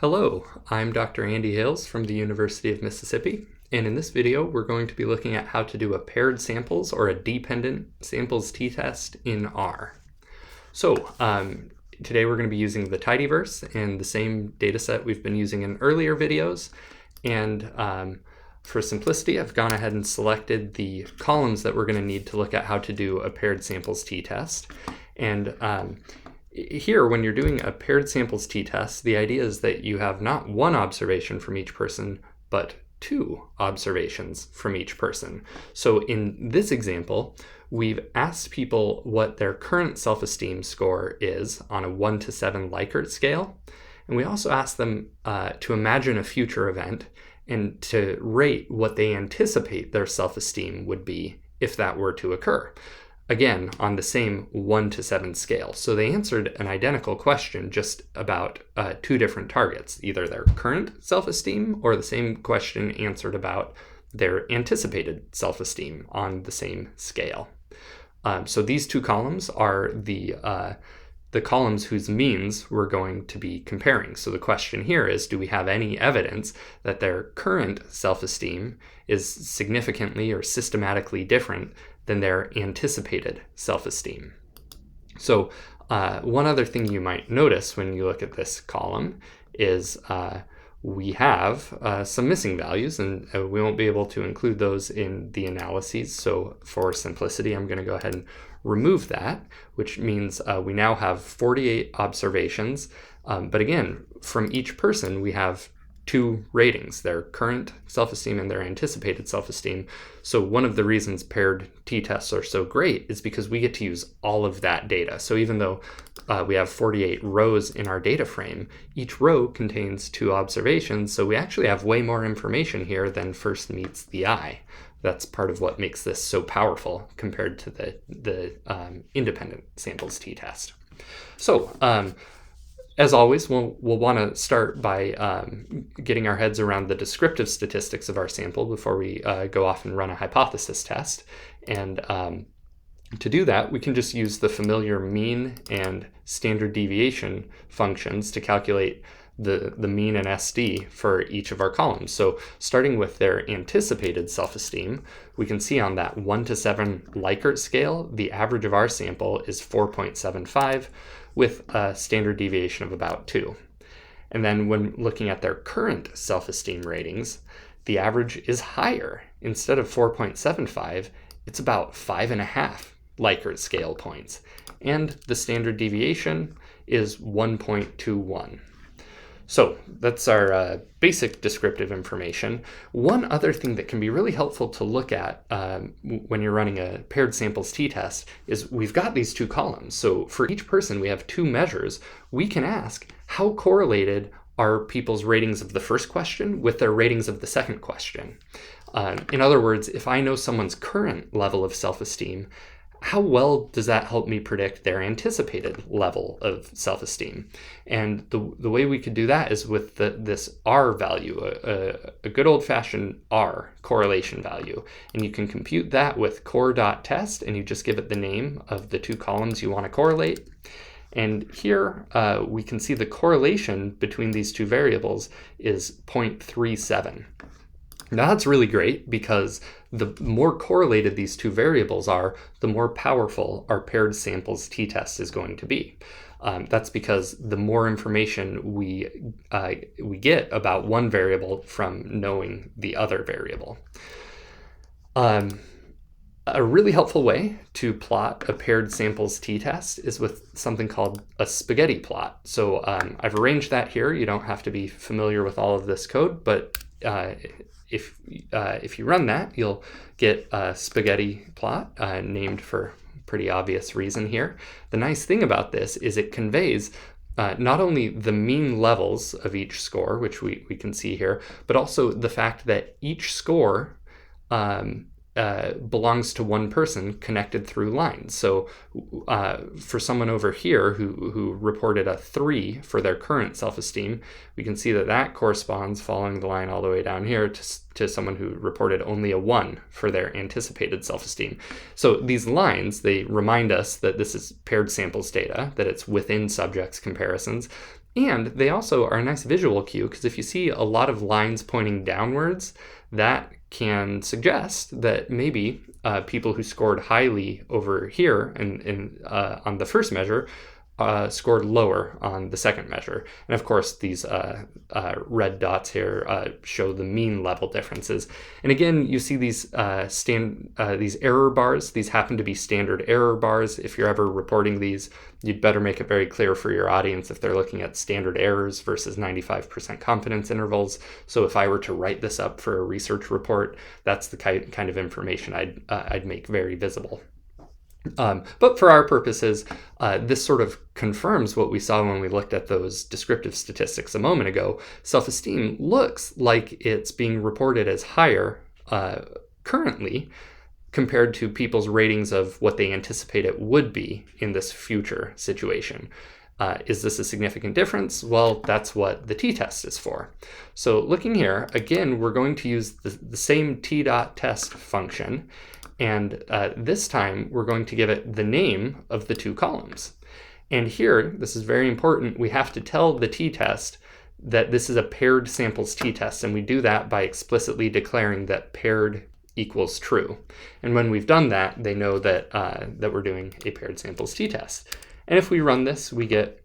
Hello, I'm Dr. Andy Hales from the University of Mississippi, and in this video we're going to be looking at how to do a paired samples or a dependent samples t-test in R. So today we're going to be using the tidyverse and the same dataset we've been using in earlier videos, and for simplicity I've gone ahead and selected the columns that we're going to need to look at how to do a paired samples t-test. And here, when you're doing a paired samples t-test, the idea is that you have not one observation from each person, but two observations from each person. So in this example, we've asked people what their current self-esteem score is on a 1 to 7 Likert scale. And we also asked them to imagine a future event and to rate what they anticipate their self-esteem would be if that were to occur. Again, on the same 1 to 7 scale. So they answered an identical question, just about two different targets, either their current self-esteem or the same question answered about their anticipated self-esteem on the same scale. So these two columns are the columns whose means we're going to be comparing. So the question here is, do we have any evidence that their current self-esteem is significantly or systematically different than their anticipated self-esteem? So one other thing you might notice when you look at this column is we have some missing values, and we won't be able to include those in the analyses. So for simplicity, I'm going to go ahead and remove that, which means we now have 48 observations. But again, from each person, we have two ratings, their current self-esteem and their anticipated self-esteem. So one of the reasons paired t-tests are so great is because we get to use all of that data. So even though we have 48 rows in our data frame, each row contains two observations, so we actually have way more information here than first meets the eye. That's part of what makes this so powerful compared to the independent samples t-test. So as always, we'll want to start by getting our heads around the descriptive statistics of our sample before we go off and run a hypothesis test. And to do that, we can just use the familiar mean and standard deviation functions to calculate the mean and SD for each of our columns. So starting with their anticipated self-esteem, we can see on that 1 to 7 Likert scale, the average of our sample is 4.75 with a standard deviation of about 2. And then when looking at their current self-esteem ratings, the average is higher. Instead of 4.75, it's about 5.5 Likert scale points. And the standard deviation is 1.21. So that's our basic descriptive information. One other thing that can be really helpful to look at when you're running a paired samples t-test is we've got these two columns. So for each person, we have two measures. We can ask, how correlated are people's ratings of the first question with their ratings of the second question? In other words, if I know someone's current level of self-esteem, how well does that help me predict their anticipated level of self-esteem? And the way we could do that is with this R value, a good old-fashioned R correlation value. And you can compute that with core.test, and you just give it the name of the two columns you want to correlate. And here we can see the correlation between these two variables is 0.37. Now that's really great because the more correlated these two variables are, the more powerful our paired samples t-test is going to be. That's because the more information we get about one variable from knowing the other variable. A really helpful way to plot a paired samples t-test is with something called a spaghetti plot. So I've arranged that here. You don't have to be familiar with all of this code, but if you run that, you'll get a spaghetti plot named for a pretty obvious reason here. The nice thing about this is it conveys not only the mean levels of each score, which we can see here, but also the fact that each score belongs to one person connected through lines. So for someone over here who reported a 3 for their current self-esteem, we can see that that corresponds, following the line all the way down here, to someone who reported only a 1 for their anticipated self-esteem. So these lines, they remind us that this is paired samples data, that it's within subjects comparisons, And they also are a nice visual cue, because if you see a lot of lines pointing downwards, that can suggest that maybe people who scored highly over here on the first measure scored lower on the second measure. And of course, these red dots here show the mean level differences. And again, you see these these error bars. These happen to be standard error bars. If you're ever reporting these, you'd better make it very clear for your audience if they're looking at standard errors versus 95% confidence intervals. So if I were to write this up for a research report, that's the kind of information I'd make very visible. But for our purposes, this sort of confirms what we saw when we looked at those descriptive statistics a moment ago. Self-esteem looks like it's being reported as higher currently compared to people's ratings of what they anticipate it would be in this future situation. Is this a significant difference? Well, that's what the t-test is for. So looking here, again, we're going to use the same t.test function. And this time, we're going to give it the name of the two columns. And here, this is very important, we have to tell the t-test that this is a paired samples t-test, and we do that by explicitly declaring that paired equals true. And when we've done that, they know that, that we're doing a paired samples t-test. And if we run this, we get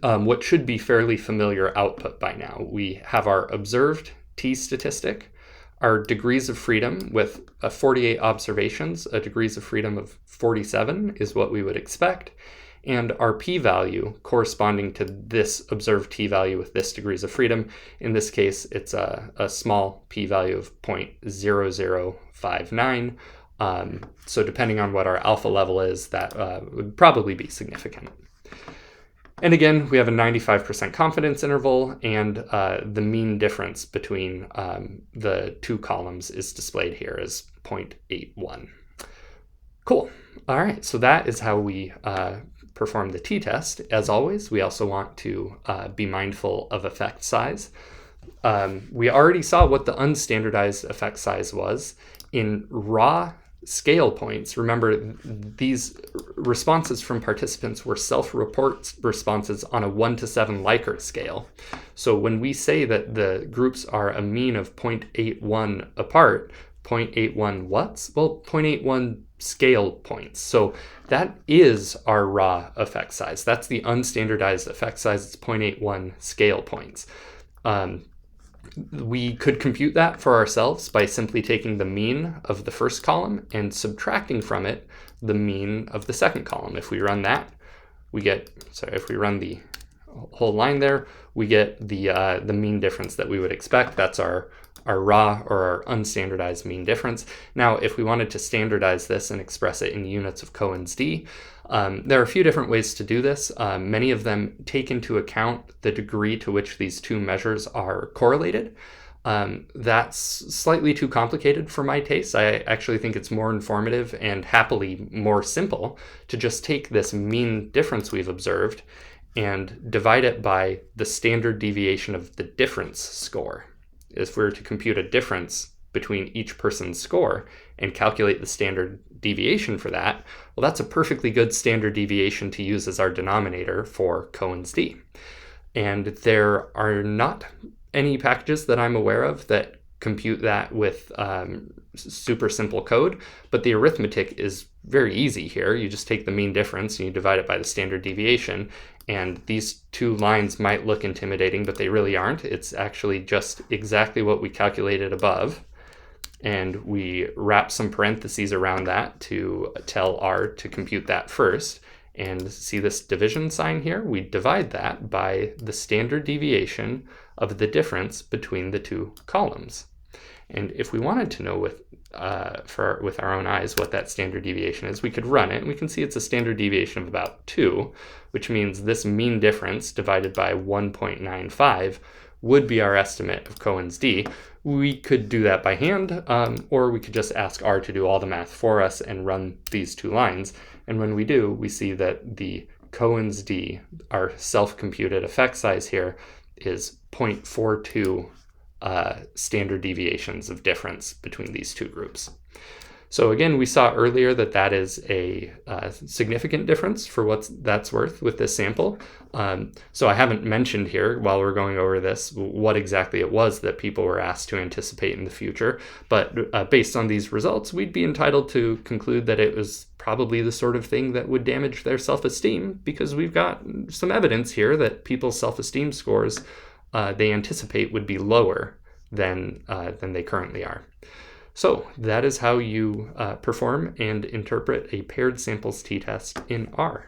what should be fairly familiar output by now. We have our observed t-statistic, our degrees of freedom with 48 observations, a degrees of freedom of 47 is what we would expect, and our p-value corresponding to this observed t-value with this degrees of freedom. In this case, it's a small p-value of 0.0059. So depending on what our alpha level is, that would probably be significant. And again, we have a 95% confidence interval, and the mean difference between the two columns is displayed here as 0.81. Cool. All right, so that is how we perform the t-test. As always, we also want to be mindful of effect size. We already saw what the unstandardized effect size was. In raw scale points, remember these responses from participants were self-report responses on a 1 to 7 Likert scale. So when we say that the groups are a mean of 0.81 apart, 0.81 what's? Well, 0.81 scale points. So that is our raw effect size. That's the unstandardized effect size. It's 0.81 scale points. We could compute that for ourselves by simply taking the mean of the first column and subtracting from it the mean of the second column. If we run that, we get, if we run the whole line there, we get the mean difference that we would expect. That's our raw or our unstandardized mean difference. Now, if we wanted to standardize this and express it in units of Cohen's d, there are a few different ways to do this. Many of them take into account the degree to which these two measures are correlated. That's slightly too complicated for my taste. I actually think it's more informative and happily more simple to just take this mean difference we've observed and divide it by the standard deviation of the difference score. If we were to compute a difference between each person's score and calculate the standard deviation for that, well, that's a perfectly good standard deviation to use as our denominator for Cohen's d. And there are not any packages that I'm aware of that compute that with super simple code, but the arithmetic is very easy here. You just take the mean difference and you divide it by the standard deviation, and these two lines might look intimidating, but they really aren't. It's actually just exactly what we calculated above, and we wrap some parentheses around that to tell R to compute that first. And see this division sign here? We divide that by the standard deviation of the difference between the two columns. And if we wanted to know with our own eyes what that standard deviation is, we could run it, and we can see it's a standard deviation of about 2, which means this mean difference divided by 1.95 would be our estimate of Cohen's d. We could do that by hand, or we could just ask R to do all the math for us and run these two lines. And when we do, we see that the Cohen's d, our self-computed effect size here, is 0.42 standard deviations of difference between these two groups. So again, we saw earlier that that is a significant difference for what that's worth with this sample. So I haven't mentioned here while we're going over this what exactly it was that people were asked to anticipate in the future. But based on these results, we'd be entitled to conclude that it was probably the sort of thing that would damage their self-esteem, because we've got some evidence here that people's self-esteem scores they anticipate would be lower than they currently are. So that is how you perform and interpret a paired samples t-test in R.